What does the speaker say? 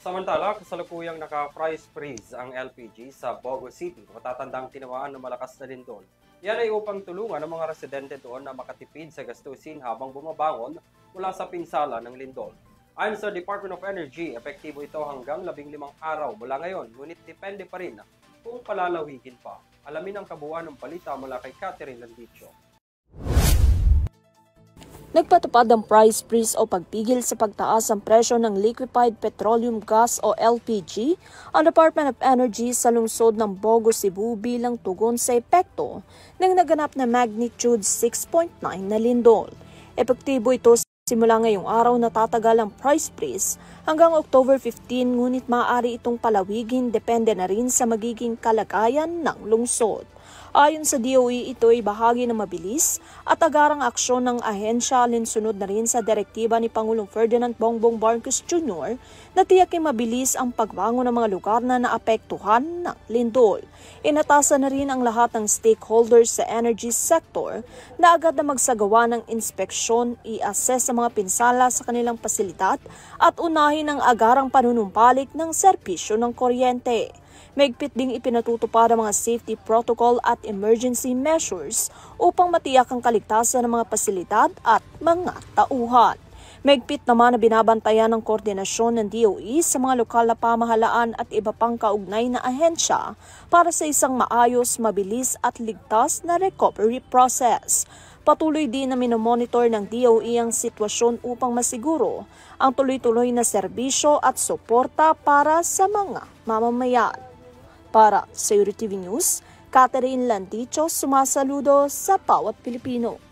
Samantala, kasalukuyang naka-price freeze ang LPG sa Bogo City. Matatandang tinamaan ng malakas na lindol. Yan ay upang tulungan ang mga residente doon na makatipid sa gastusin habang bumabangon mula sa pinsala ng lindol. Ayon sa Department of Energy, epektibo ito hanggang 15 araw mula ngayon, ngunit depende pa rin kung palalawigin pa. Alamin ang kabuuan ng balita mula kay Catherine Landicho. Nagpatupad ang price freeze o pagpigil sa pagtaas ng presyo ng liquefied petroleum gas o LPG ang Department of Energy sa lungsod ng Bogo, Cebu bilang tugon sa epekto ng naganap na magnitude 6.9 na lindol. Epektibo ito simula ngayong araw na tatagal ang price freeze hanggang October 15, ngunit maaari itong palawigin depende na rin sa magiging kalagayan ng lungsod. Ayon sa DOE, ito ay bahagi ng mabilis at agarang aksyon ng ahensya alinsunod na rin sa direktiba ni Pangulong Ferdinand Bongbong Marcos Jr. na tiyaking mabilis ang pagbangon ng mga lugar na naapektuhan ng lindol. Inatasan na rin ang lahat ng stakeholders sa energy sector na agad na magsagawa ng inspeksyon, i-assess ang mga pinsala sa kanilang pasilidad at unahin ang agarang panunumpalik ng serbisyo ng kuryente. Mahigpit ding ipinatutupad ang mga safety protocol at emergency measures upang matiyak ang kaligtasan ng mga pasilidad at mga tauhan. Mahigpit naman na binabantayan ng koordinasyon ng DOE sa mga lokal na pamahalaan at iba pang kaugnay na ahensya para sa isang maayos, mabilis at ligtas na recovery process. Patuloy din na minomonitor ng DOE ang sitwasyon upang masiguro ang tuloy-tuloy na serbisyo at suporta para sa mga mamamayan. Para sa Euro TV News, Catherine Landicho, sumasaludo sa bawat Pilipino.